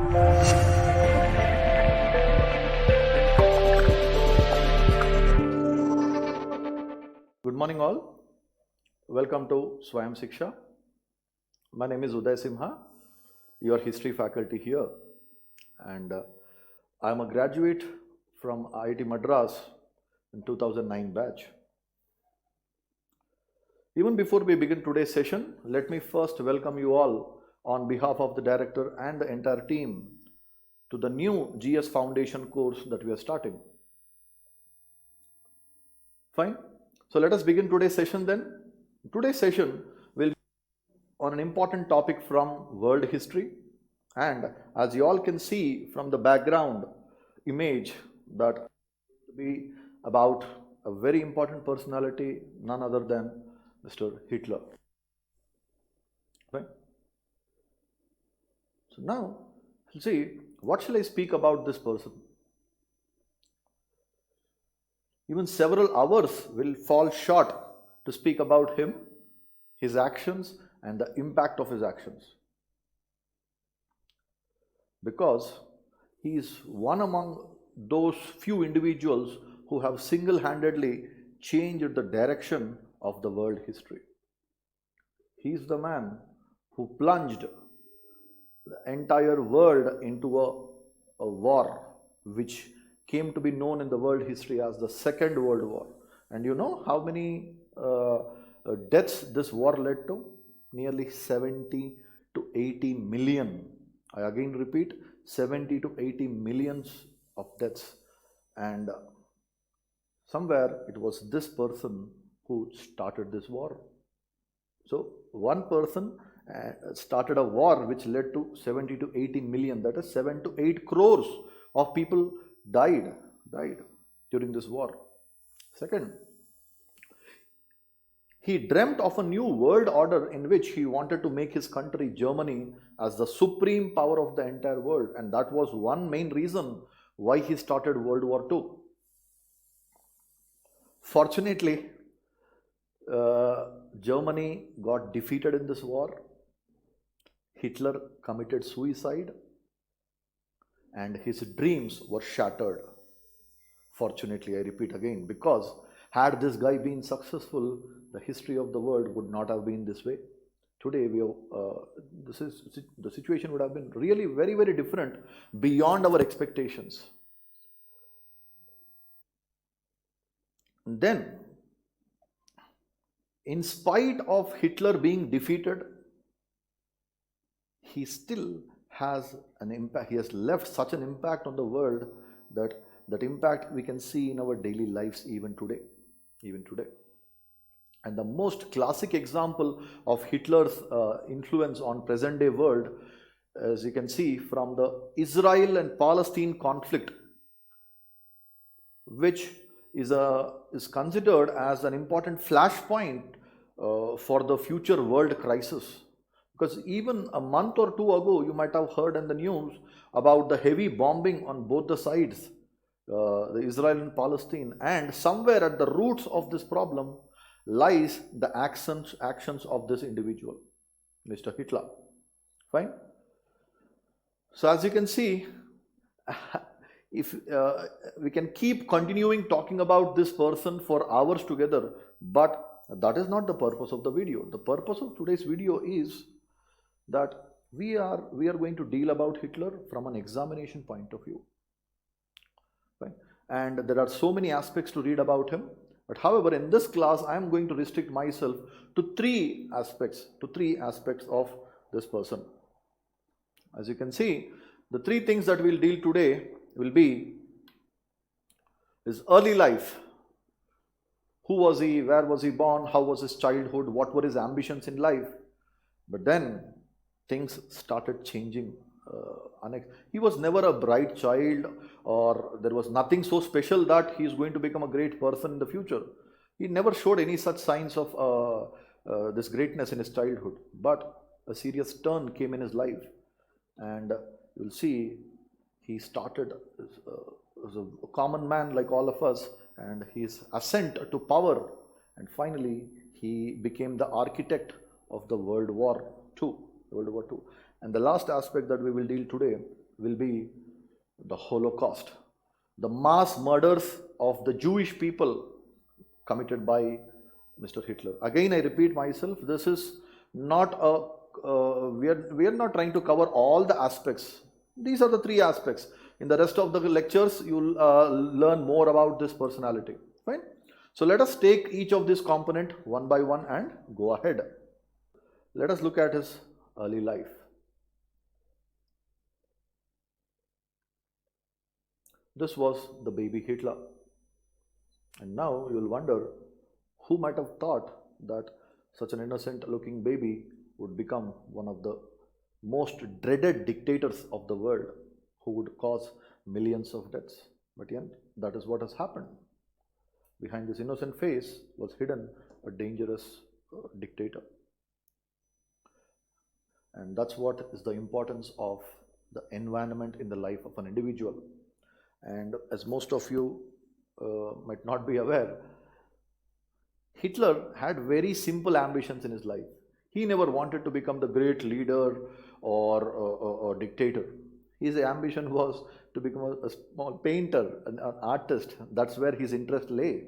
Good morning all. Welcome to Swayam Shiksha. My name is Uday Simha, your history faculty here, and I am a graduate from IIT Madras in 2009 batch. Even before we begin today's session, let me first welcome you all on behalf of the director and the entire team to the new GS Foundation course that we are starting. Fine. So let us begin today's session then. Today's session will be on an important topic from world history, and as you all can see from the background image, that will be about a very important personality, none other than Mr. Hitler. Right? So now, see, what shall I speak about this person? Even several hours will fall short to speak about him, his actions, and the impact of his actions. Because he is one among those few individuals who have single-handedly changed the direction of the world history. He is the man who plunged the entire world into a war which came to be known in the world history as the Second World War. And you know how many deaths this war led to? Nearly 70 to 80 million. I again repeat, 70 to 80 millions of deaths. And somewhere it was this person who started this war. So one person started a war which led to 70 to 80 million, that is 7 to 8 crores of people died during this war. Second, he dreamt of a new world order in which he wanted to make his country, Germany, as the supreme power of the entire world, and that was one main reason why he started World War II. Fortunately, Germany got defeated in this war. Hitler committed suicide, and his dreams were shattered. Fortunately, I repeat again, because had this guy been successful, the history of the world would not have been this way. Today, the situation would have been really very, very different, beyond our expectations. And then, in spite of Hitler being defeated, he still has an impact. He has left such an impact on the world that impact we can see in our daily lives even today. And the most classic example of Hitler's influence on present day world, as you can see from the Israel and Palestine conflict, which is considered as an important flashpoint for the future world crisis. Because even a month or two ago, you might have heard in the news about the heavy bombing on both the sides, the Israel and Palestine, and somewhere at the roots of this problem lies the actions of this individual, Mr. Hitler. Fine. So as you can see, if we can keep continuing talking about this person for hours together, but that is not the purpose of the video. The purpose of today's video is that we are going to deal about Hitler from an examination point of view. Right? And there are so many aspects to read about him. But however, in this class, I am going to restrict myself to three aspects of this person. As you can see, the three things that we'll deal today will be his early life. Who was he? Where was he born? How was his childhood? What were his ambitions in life? But then things started changing. He was never a bright child, or there was nothing so special that he is going to become a great person in the future. He never showed any such signs of this greatness in his childhood. But a serious turn came in his life, and you'll see he started as a common man like all of us, and his ascent to power, and finally he became the architect of the World War II. And the last aspect that we will deal today will be the Holocaust, the mass murders of the Jewish people committed by Mr. Hitler. Again, I repeat myself, this is not a, we are not trying to cover all the aspects. These are the three aspects. In the rest of the lectures, you'll learn more about this personality. Fine. So let us take each of this component one by one and go ahead. Let us look at his early life. This was the baby Hitler. And now you'll wonder, who might have thought that such an innocent looking baby would become one of the most dreaded dictators of the world, who would cause millions of deaths. But yet, that is what has happened. Behind this innocent face was hidden a dangerous dictator. And that's what is the importance of the environment in the life of an individual. And as most of you might not be aware, Hitler had very simple ambitions in his life. He never wanted to become the great leader or dictator. His ambition was to become a small painter, an artist. That's where his interest lay.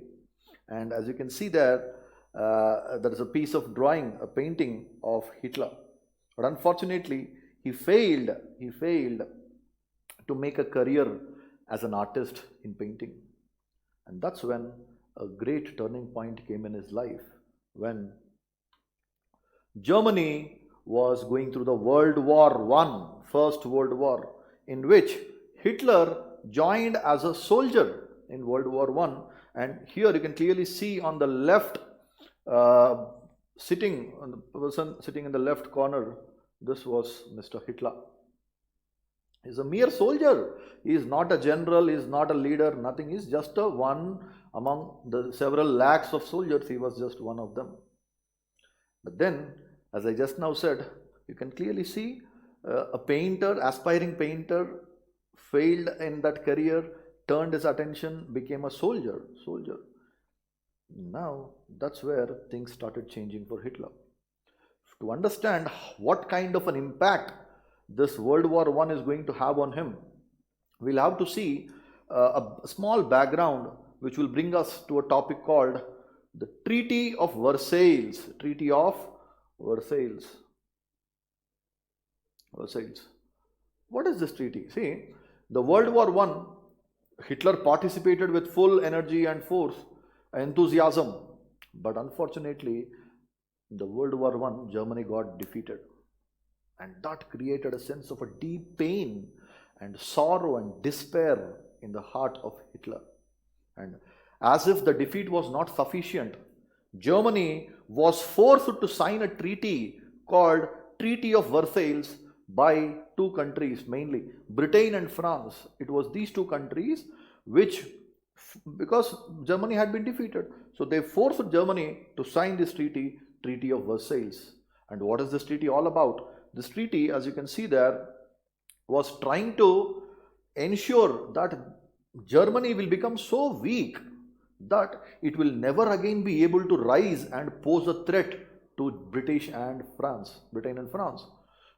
And as you can see there, there is a piece of drawing, a painting of Hitler. But unfortunately, he failed to make a career as an artist in painting. And that's when a great turning point came in his life, when Germany was going through the World War I, First World War, in which Hitler joined as a soldier in World War I. And here you can clearly see on the left, the person sitting in the left corner, this was Mr. Hitler. He's a mere soldier. He is not a general, he is not a leader, nothing. He is just a one among the several lakhs of soldiers. He was just one of them. But then, as I just now said, you can clearly see a painter, aspiring painter, failed in that career, turned his attention, became a soldier. Now, that's where things started changing for Hitler. To understand what kind of an impact this World War I is going to have on him, we'll have to see a small background which will bring us to a topic called the Treaty of Versailles. Treaty of Versailles. What is this treaty? See, the World War I, Hitler participated with full energy and force, enthusiasm. But unfortunately, in the World War I, Germany got defeated. And that created a sense of a deep pain and sorrow and despair in the heart of Hitler. And as if the defeat was not sufficient, Germany was forced to sign a treaty called Treaty of Versailles by two countries, mainly Britain and France. It was these two countries which, because Germany had been defeated, so they forced Germany to sign this treaty, Treaty of Versailles. And what is this treaty all about? This treaty, as you can see there, was trying to ensure that Germany will become so weak that it will never again be able to rise and pose a threat to Britain and France.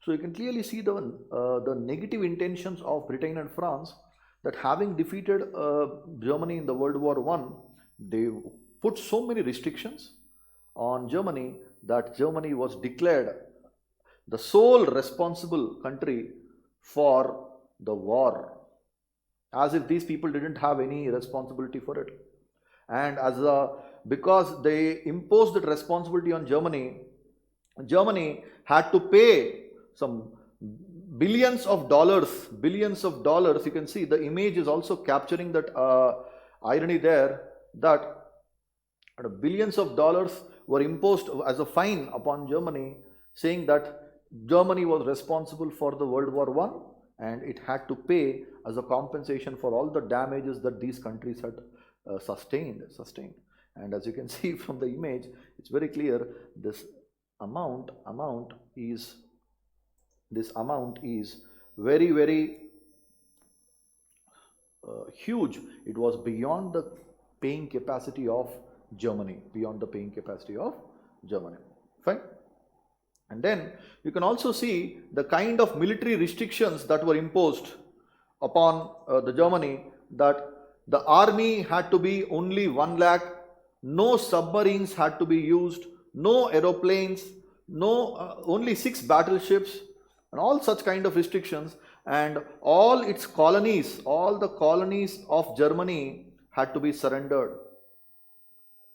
So you can clearly see the negative intentions of Britain and France, that having defeated Germany in the World War I, they put so many restrictions on Germany that Germany was declared the sole responsible country for the war, as if these people didn't have any responsibility for it. And because they imposed that responsibility on Germany, Germany had to pay some billions of dollars. You can see the image is also capturing that irony there, that billions of dollars were imposed as a fine upon Germany, saying that Germany was responsible for the World War I and it had to pay as a compensation for all the damages that these countries had sustained. And as you can see from the image, it's very clear this amount is very, very huge. It was beyond the paying capacity of Germany. Fine. And then you can also see the kind of military restrictions that were imposed upon the Germany that the army had to be only 1 lakh, no submarines had to be used, no aeroplanes, no only 6 battleships, and all such kind of restrictions, and all its colonies, all the colonies of Germany had to be surrendered.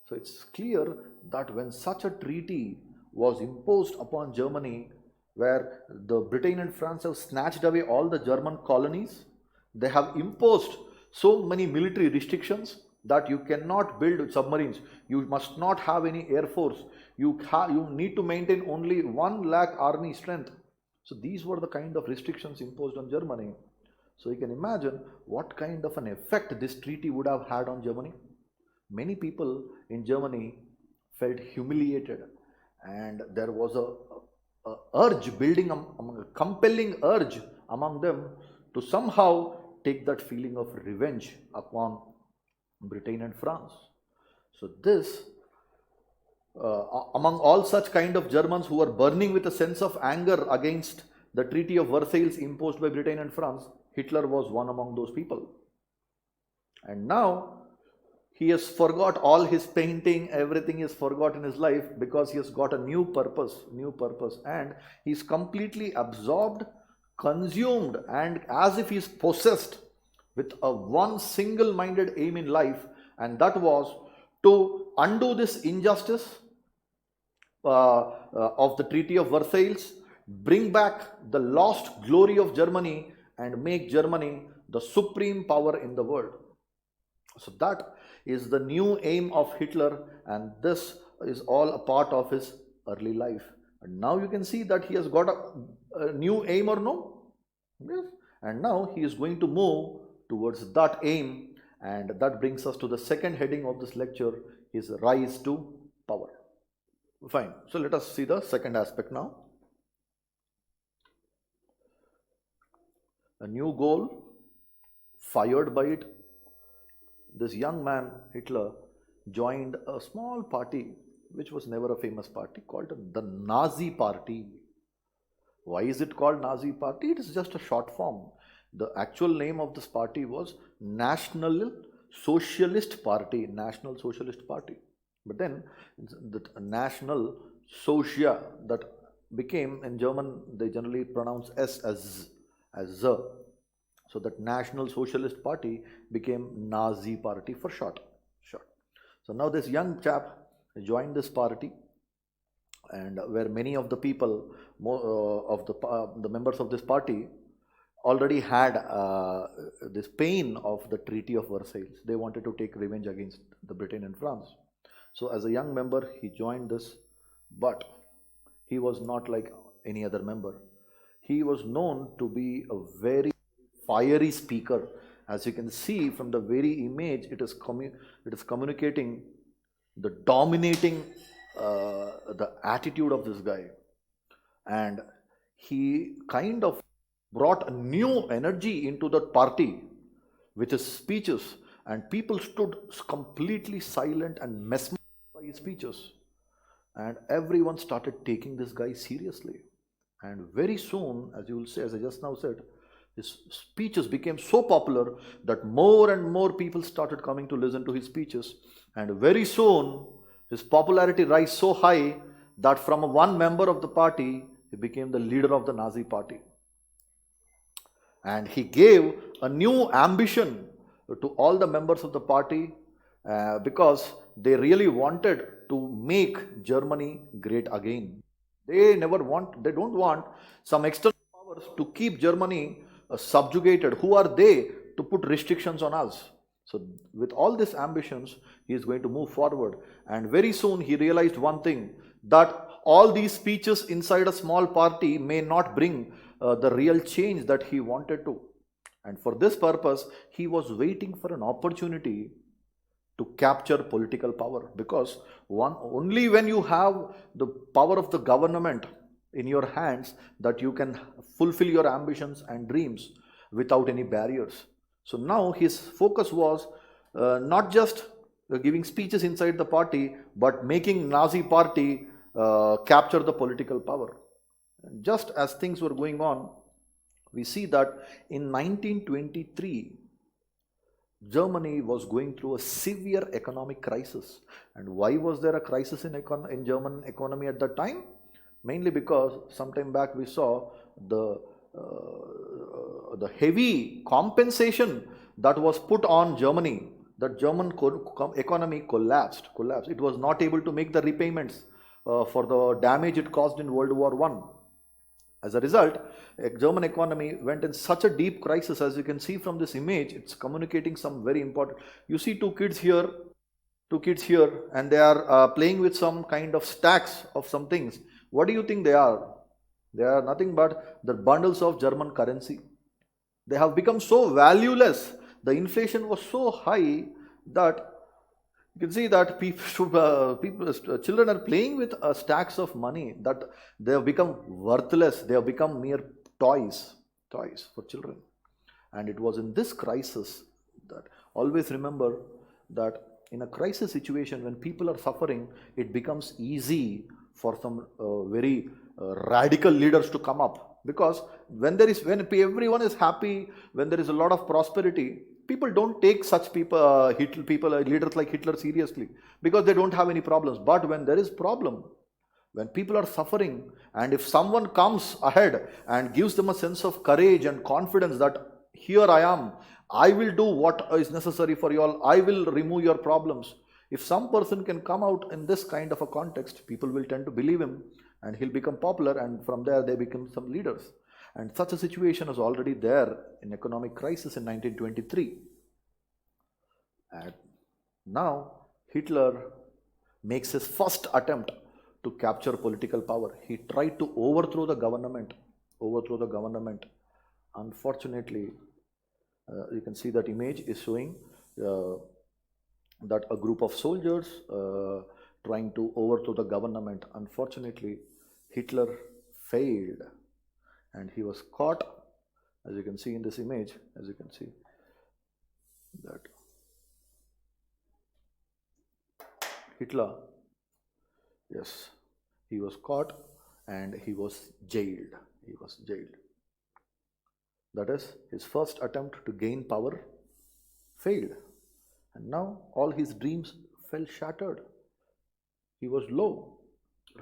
So it's clear that when such a treaty was imposed upon Germany, where the Britain and France have snatched away all the German colonies, they have imposed so many military restrictions that you cannot build submarines, you must not have any air force, you need to maintain only 1 lakh army strength. So these were the kind of restrictions imposed on Germany. So you can imagine what kind of an effect this treaty would have had on Germany. Many people in Germany felt humiliated, and there was a urge building, a compelling urge among them to somehow take that feeling of revenge upon Britain and France. So this, among all such kind of Germans who were burning with a sense of anger against the Treaty of Versailles imposed by Britain and France, Hitler was one among those people. And now he has forgot all his painting, everything is forgot in his life, because he has got a new purpose, and he's completely absorbed, consumed, and as if he's possessed with a one single-minded aim in life, and that was to undo this injustice of the Treaty of Versailles, bring back the lost glory of Germany, and make Germany the supreme power in the world. So that is the new aim of Hitler, and this is all a part of his early life. And now you can see that he has got a new aim, or no? Yes. And now he is going to move towards that aim, and that brings us to the second heading of this lecture, his rise to power. Fine. So let us see the second aspect now. A new goal, fired by it, this young man, Hitler, joined a small party which was never a famous party, called the Nazi Party. Why is it called Nazi Party? It is just a short form. The actual name of this party was National Socialist Party, National Socialist Party. But then the National Socia, that became, in German they generally pronounce S as Z. So that National Socialist Party became Nazi Party for short. So now this young chap joined this party, and where many of the people, of the members of this party, already had this pain of the Treaty of Versailles. They wanted to take revenge against the Britain and France. So as a young member, he joined this, but he was not like any other member. He was known to be a very fiery speaker. As you can see from the very image, it is communicating the dominating the attitude of this guy, and he kind of brought a new energy into the party with his speeches, and people stood completely silent and mesmerized by his speeches, and everyone started taking this guy seriously. And very soon, as you will say, as I just now said, his speeches became so popular that more and more people started coming to listen to his speeches, and very soon his popularity rose so high that from one member of the party, he became the leader of the Nazi Party. And he gave a new ambition to all the members of the party, because they really wanted to make Germany great again. They don't want some external powers to keep Germany subjugated. Who are they to put restrictions on us? So with all these ambitions, he is going to move forward. And very soon he realized one thing, that all these speeches inside a small party may not bring the real change that he wanted to. And for this purpose, he was waiting for an opportunity to capture political power, because only when you have the power of the government in your hands that you can fulfill your ambitions and dreams without any barriers. So now his focus was not just giving speeches inside the party, but making Nazi Party capture the political power. Just as things were going on, we see that in 1923, Germany was going through a severe economic crisis. And why was there a crisis in German economy at that time? Mainly because sometime back we saw the heavy compensation that was put on Germany. That German economy collapsed. It was not able to make the repayments for the damage it caused in World War I. As a result, German economy went in such a deep crisis. As you can see from this image, it's communicating some very important. You see two kids here, and they are playing with some kind of stacks of some things. What do you think they are? They are nothing but the bundles of German currency. They have become so valueless. The inflation was so high that you can see that children are playing with stacks of money, that they have become worthless. They have become mere toys for children. And it was in this crisis that, always remember that in a crisis situation, when people are suffering, it becomes easy for some very radical leaders to come up. Because when everyone is happy, when there is a lot of prosperity, people don't take such leaders like Hitler seriously, because they don't have any problems. But when there is problem, when people are suffering, and if someone comes ahead and gives them a sense of courage and confidence that here I am, I will do what is necessary for you all, I will remove your problems. If some person can come out in this kind of a context, people will tend to believe him, and he'll become popular, and from there they become some leaders. And such a situation is already there in economic crisis in 1923. And now Hitler makes his first attempt to capture political power. He tried to overthrow the government. Unfortunately, you can see that image is showing that a group of soldiers trying to overthrow the government. Unfortunately, Hitler failed, and he was caught. As you can see in this image, as you can see that Hitler, yes, he was caught and he was jailed. That is, his first attempt to gain power failed, and now all his dreams fell shattered. He was low.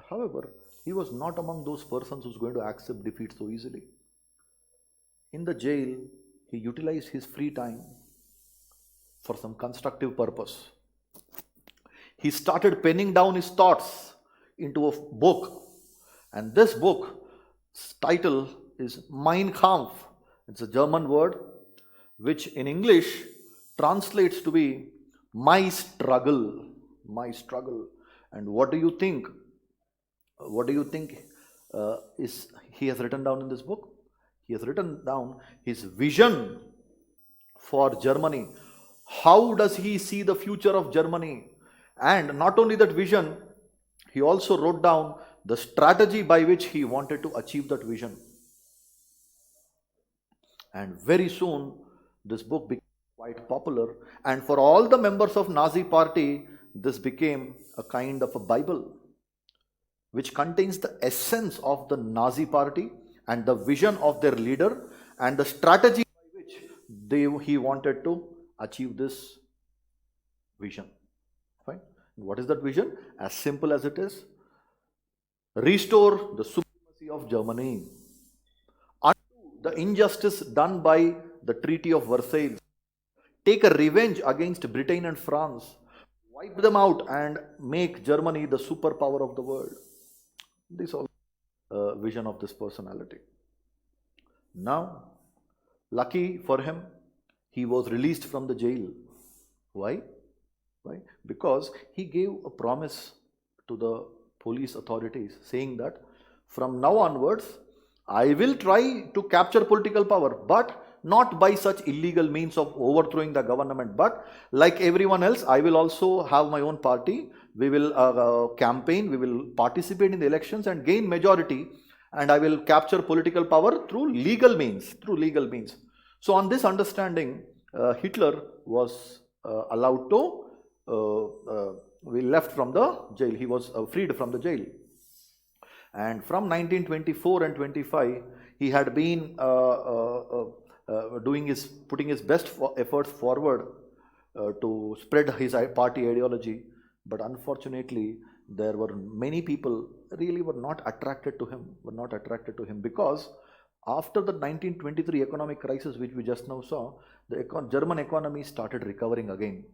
However, he was not among those persons who's going to accept defeat so easily. In the jail, he utilized his free time for some constructive purpose. He started penning down his thoughts into a book, and this book's title is Meinhof. It's a German word which in English translates to be my struggle. And what do you think is he has written down in this book? He has written down his vision for Germany. How does he see the future of Germany? And not only that vision, he also wrote down the strategy by which he wanted to achieve that vision. And very soon, this book became quite popular. And for all the members of Nazi party, this became a kind of a Bible, which contains the essence of the Nazi party and the vision of their leader and the strategy by which he wanted to achieve this vision. Fine. What is that vision? As simple as it is, restore the supremacy of Germany, undo the injustice done by the Treaty of Versailles, take a revenge against Britain and France, wipe them out and make Germany the superpower of the world. This all vision of this personality. Now, lucky for him, he was released from the jail. Why? Because he gave a promise to the police authorities saying that from now onwards, I will try to capture political power, but not by such illegal means of overthrowing the government, but like everyone else, I will also have my own party. We will campaign, we will participate in the elections and gain majority, and I will capture political power through legal means. So on this understanding, Hitler was allowed to left from the jail. He was freed from the jail. And from 1924 and 25, He had been putting his best efforts forward to spread his party ideology, but unfortunately, there were many people really were not attracted to him, because after the 1923 economic crisis, which we just now saw, the German economy started recovering again.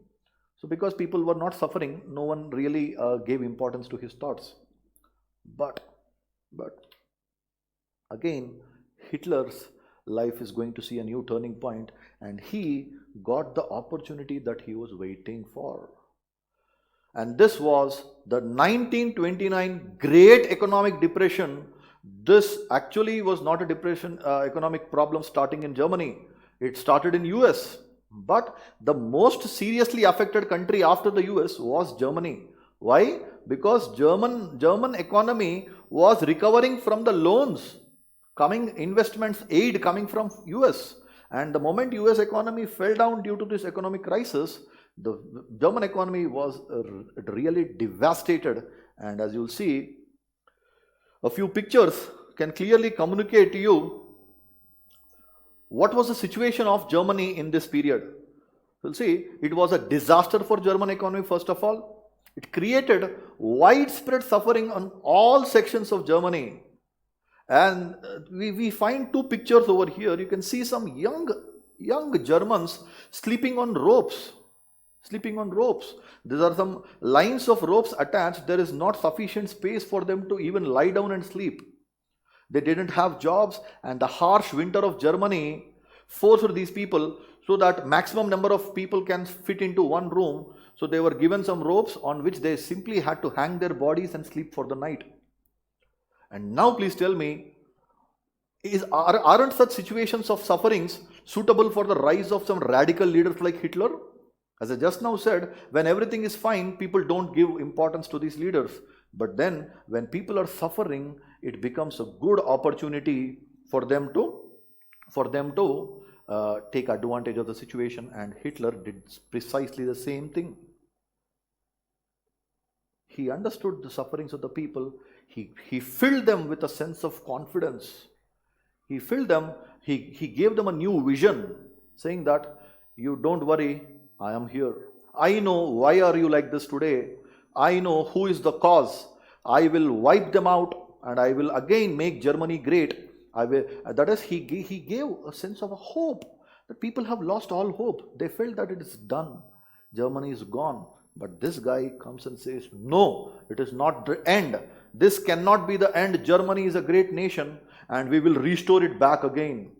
So because people were not suffering, no one really gave importance to his thoughts. But again, Hitler's life is going to see a new turning point, and he got the opportunity that he was waiting for. And this was the 1929 Great Economic Depression. This actually was not a depression, economic problem starting in Germany. It started in US. But the most seriously affected country after the US was Germany. Why? Because German economy was recovering from the loans investments aid coming from US. And the moment US economy fell down due to this economic crisis, the German economy was really devastated. And as you'll see, a few pictures can clearly communicate to you what was the situation of Germany in this period. You'll see, it was a disaster for German economy. First of all, it created widespread suffering on all sections of Germany. And we find two pictures over here. You can see some young Germans sleeping on ropes. These are some lines of ropes attached. There is not sufficient space for them to even lie down and sleep. They didn't have jobs, and the harsh winter of Germany forced these people so that maximum number of people can fit into one room. So they were given some ropes on which they simply had to hang their bodies and sleep for the night. And now please tell me, aren't such situations of sufferings suitable for the rise of some radical leaders like Hitler? As I just now said, when everything is fine, people don't give importance to these leaders. But then when people are suffering, it becomes a good opportunity for them to take advantage of the situation. And Hitler did precisely the same thing. He understood the sufferings of the people. He filled them with a sense of confidence. He gave them a new vision, saying that, you don't worry, I am here. I know why are you like this today. I know who is the cause. I will wipe them out, and I will again make Germany great. That is, he gave a sense of a hope, that people have lost all hope. They felt that it is done. Germany is gone. But this guy comes and says, no, it is not the end. This cannot be the end. Germany is a great nation, and we will restore it back again.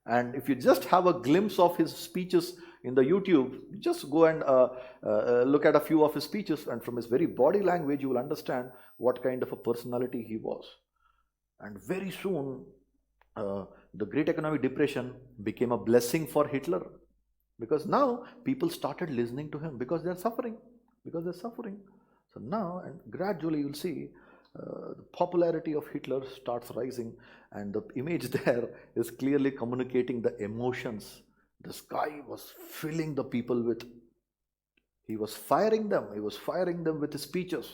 And if you just have a glimpse of his speeches in the YouTube, just go and look at a few of his speeches, and from his very body language, you will understand what kind of a personality he was. And very soon, the Great Economic Depression became a blessing for Hitler, because now people started listening to him because they're suffering. So now, and gradually you'll see the popularity of Hitler starts rising, and the image there is clearly communicating the emotions this guy was filling the people with. He was firing them with his speeches.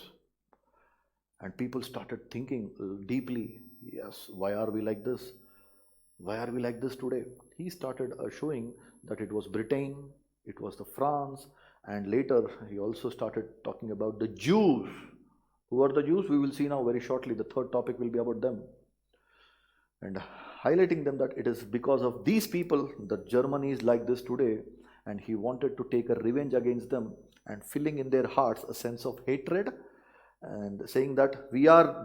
And people started thinking deeply, yes, why are we like this? Why are we like this today? He started showing that it was Britain, it was the France, and later he also started talking about the Jews. Who are the Jews? We will see now very shortly. The third topic will be about them. And highlighting them that it is because of these people that Germany is like this today, and he wanted to take a revenge against them, and filling in their hearts a sense of hatred, and saying that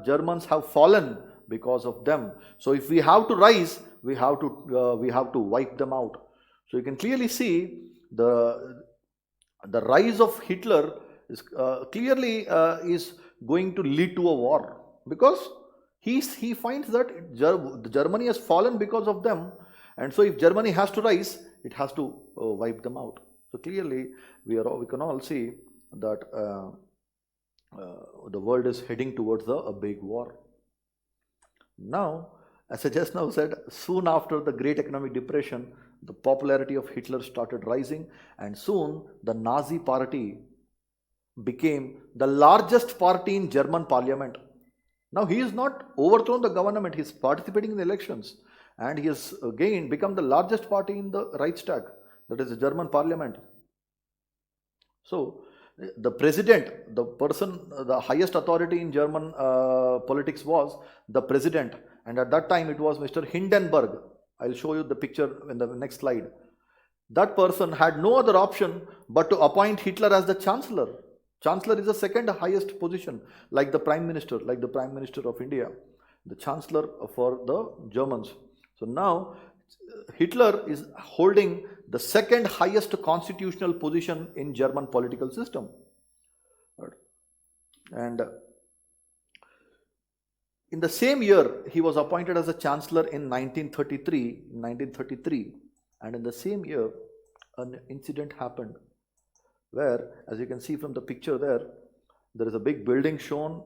Germans have fallen because of them. So if we have to rise, we have to wipe them out. So you can clearly see the rise of Hitler is clearly is going to lead to a war, because he finds that Germany has fallen because of them, and so if Germany has to rise, it has to wipe them out. So clearly we can all see that the world is heading towards a big war. Now, as I just now said, soon after the Great Economic Depression, the popularity of Hitler started rising, and soon the Nazi party became the largest party in German parliament. Now he is not overthrown the government, he is participating in the elections, and he has again become the largest party in the Reichstag, that is the German parliament. So the president, the person, the highest authority in German politics was the president, and at that time it was Mr. Hindenburg. I'll show you the picture in the next slide. That person had no other option but to appoint Hitler as the chancellor. Chancellor is the second highest position, like the prime minister of India, the chancellor for the Germans. So now Hitler is holding the second highest constitutional position in German political system. And in the same year, he was appointed as a chancellor in 1933, and in the same year, an incident happened where, as you can see from the picture there is a big building shown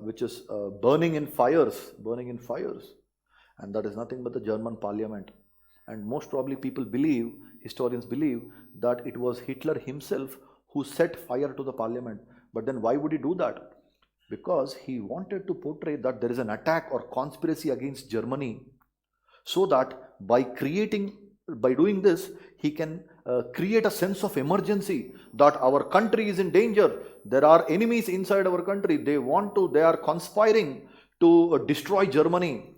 which is burning in fires, and that is nothing but the German parliament. And most probably historians believe that it was Hitler himself who set fire to the parliament. But then why would he do that? Because he wanted to portray that there is an attack or conspiracy against Germany, so that by doing this, he can create a sense of emergency that our country is in danger. There are enemies inside our country. They are conspiring to destroy Germany.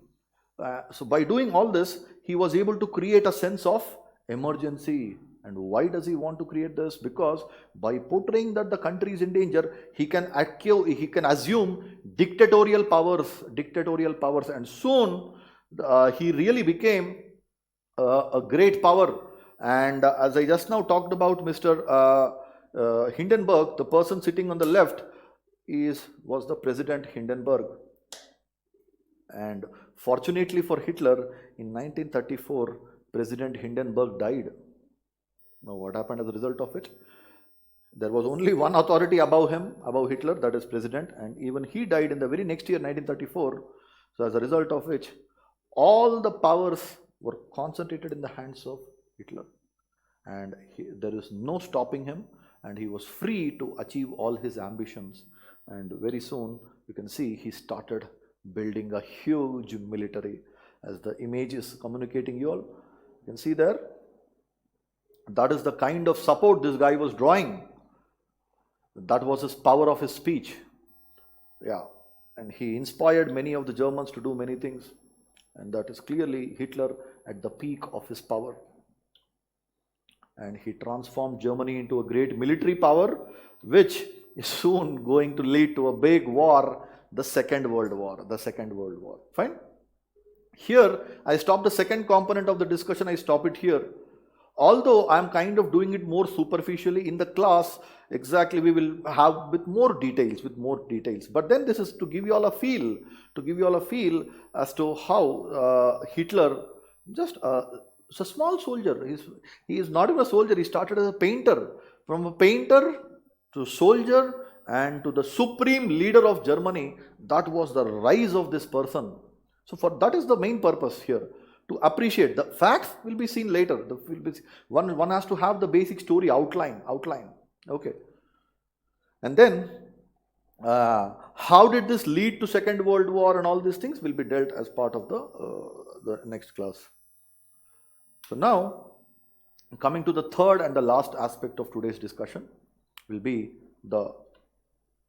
So by doing all this, he was able to create a sense of emergency. And why does he want to create this? Because by portraying that the country is in danger, he can assume dictatorial powers, and soon he really became a great power. And as I just now talked about Mr. Hindenburg, the person sitting on the left was the President Hindenburg. And fortunately for Hitler, in 1934, President Hindenburg died. Now what happened as a result of it? There was only one authority above Hitler, that is President, and even he died in the very next year, 1934. So as a result of which, all the powers were concentrated in the hands of Hitler, and there is no stopping him, and he was free to achieve all his ambitions. And very soon you can see he started building a huge military, as the image is communicating you all. You can see there, that is the kind of support this guy was drawing. That was his power of his speech. And he inspired many of the Germans to do many things, and that is clearly Hitler at the peak of his power. And he transformed Germany into a great military power, which is soon going to lead to a big war, the Second World War. Fine? Here, I stop the second component of the discussion, I stop it here. Although I am kind of doing it more superficially in the class, exactly we will have with more details. But then this is to give you all a feel, as to how Hitler, just a small soldier, he is not even a soldier, he started as a painter. From a painter to soldier and to the supreme leader of Germany, that was the rise of this person. So that is the main purpose here. To appreciate the facts will be seen later. One has to have the basic story outline. Okay. And then how did this lead to Second World War, and all these things will be dealt as part of the next class. So now, coming to the third and the last aspect of today's discussion will be the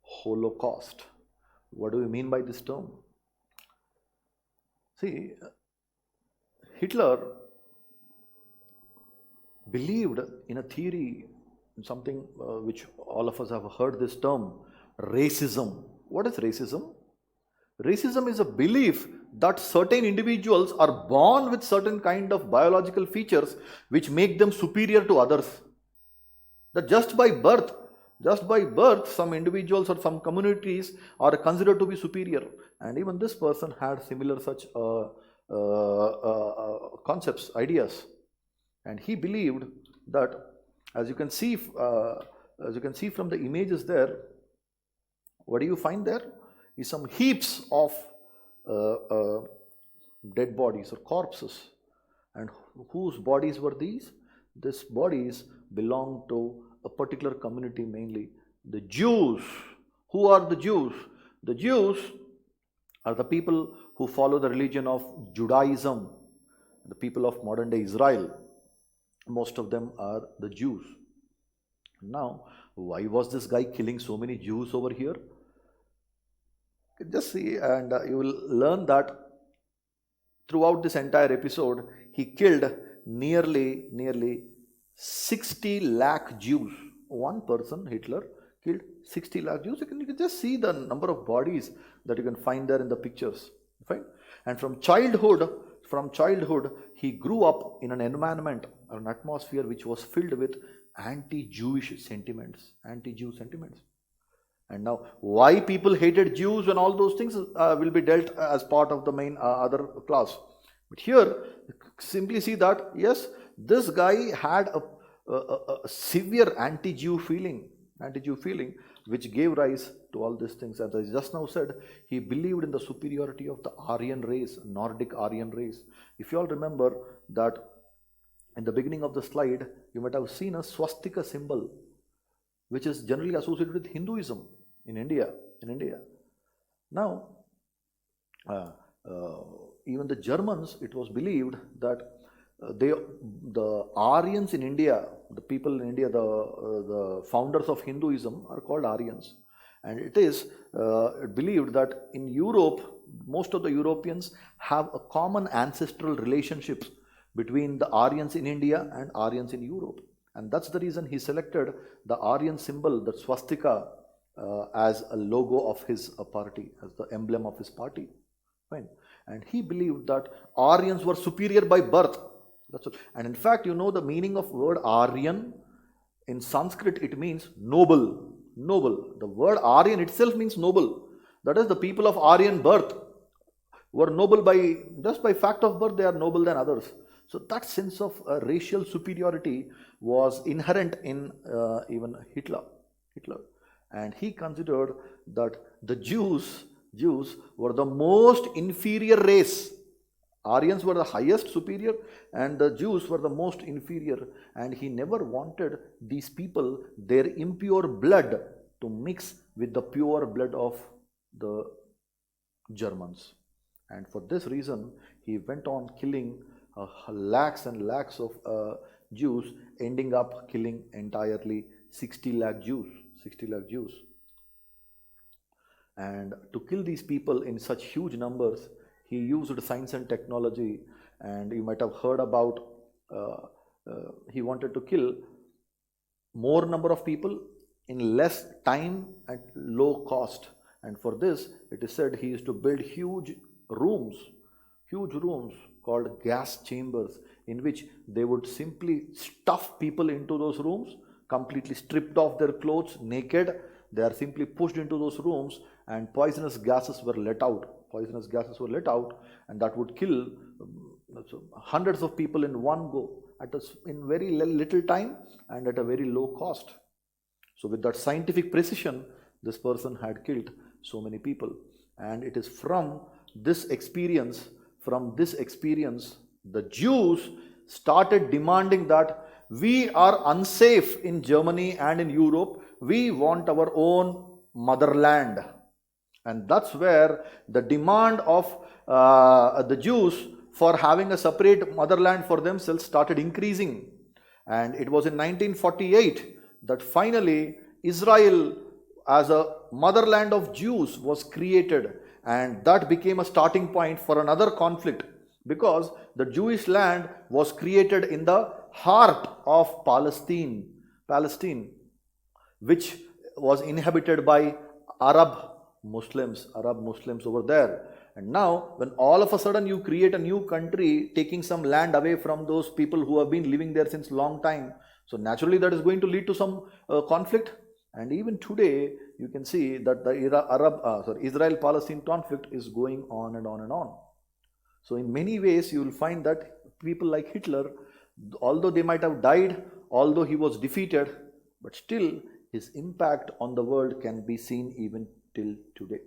Holocaust. What do we mean by this term? See, Hitler believed in a theory, something which all of us have heard this term, racism. What is racism? Racism is a belief that certain individuals are born with certain kind of biological features which make them superior to others. That just by birth, some individuals or some communities are considered to be superior. And even this person had similar such concepts, ideas, and he believed that, as you can see from the images there, what do you find there is some heaps of dead bodies or corpses. And whose bodies were these? These bodies belong to a particular community, mainly the Jews. Who are the Jews? The Jews are the people who follow the religion of Judaism. the people of modern day Israel, most of them are the Jews. Now, why was this guy killing so many Jews over here? Just see, and you will learn that throughout this entire episode, he killed nearly 60 lakh Jews. One person, Hitler, killed 60 lakh Jews. You can just see the number of bodies that you can find there in the pictures. Fine? And from childhood, he grew up in an environment, an atmosphere which was filled with anti-Jewish sentiments, anti-Jew sentiments. And now, why people hated Jews and all those things will be dealt as part of the main other class. But here, simply see that, yes, this guy had a severe anti-Jew feeling, which gave rise to all these things. As I just now said, he believed in the superiority of the Aryan race, Nordic Aryan race. If you all remember that in the beginning of the slide, you might have seen a swastika symbol, which is generally associated with Hinduism in India. Now, even the Germans, it was believed that the Aryans in India, the people in India, the founders of Hinduism are called Aryans. And it is believed that in Europe, most of the Europeans have a common ancestral relationships between the Aryans in India and Aryans in Europe. And that's the reason he selected the Aryan symbol, the swastika, as a logo of his party, as the emblem of his party. Fine. And he believed that Aryans were superior by birth. That's all. And in fact, you know the meaning of word Aryan? In Sanskrit, it means noble. Noble. The word Aryan itself means noble. That is, the people of Aryan birth were noble just by fact of birth, they are noble than others. So that sense of racial superiority was inherent in even Hitler. And he considered that the Jews were the most inferior race. Aryans were the highest superior and the Jews were the most inferior. And he never wanted these people, their impure blood, to mix with the pure blood of the Germans. And for this reason, he went on killing lakhs and lakhs of Jews, ending up killing entirely 60 lakh Jews. And to kill these people in such huge numbers, he used science and technology. And you might have heard about he wanted to kill more number of people in less time at low cost. And for this, it is said he used to build huge rooms called gas chambers, in which they would simply stuff people into those rooms, completely stripped off their clothes, naked. They are simply pushed into those rooms and poisonous gases were let out, and that would kill hundreds of people in one go in very little time and at a very low cost. So with that scientific precision, this person had killed so many people. And it is from this experience, the Jews started demanding that we are unsafe in Germany and in Europe. We want our own motherland. And that's where the demand of the Jews for having a separate motherland for themselves started increasing. And it was in 1948 that finally Israel as a motherland of Jews was created. And that became a starting point for another conflict, because the Jewish land was created in the heart of Palestine, which was inhabited by Arab Muslims over there. And now, when all of a sudden you create a new country, taking some land away from those people who have been living there since long time, so naturally that is going to lead to some conflict. And even today, you can see that the Israel-Palestine conflict is going on and on and on. So in many ways, you will find that people like Hitler, although they might have died, although he was defeated, but still his impact on the world can be seen even till today.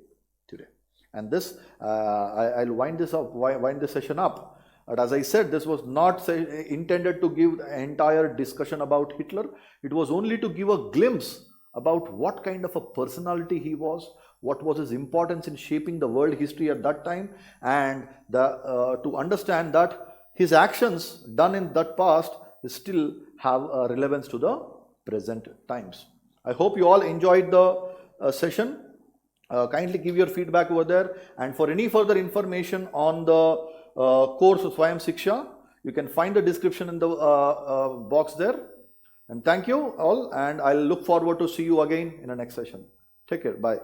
And this, I'll wind this session up. But as I said, this was not intended to give the entire discussion about Hitler. It was only to give a glimpse about what kind of a personality he was, what was his importance in shaping the world history at that time, and to understand that his actions done in that past still have a relevance to the present times. I hope you all enjoyed the session. Kindly give your feedback over there, and for any further information on the course of Swayam Shiksha, you can find the description in the box there. And thank you all, and I'll look forward to see you again in the next session. Take care. Bye.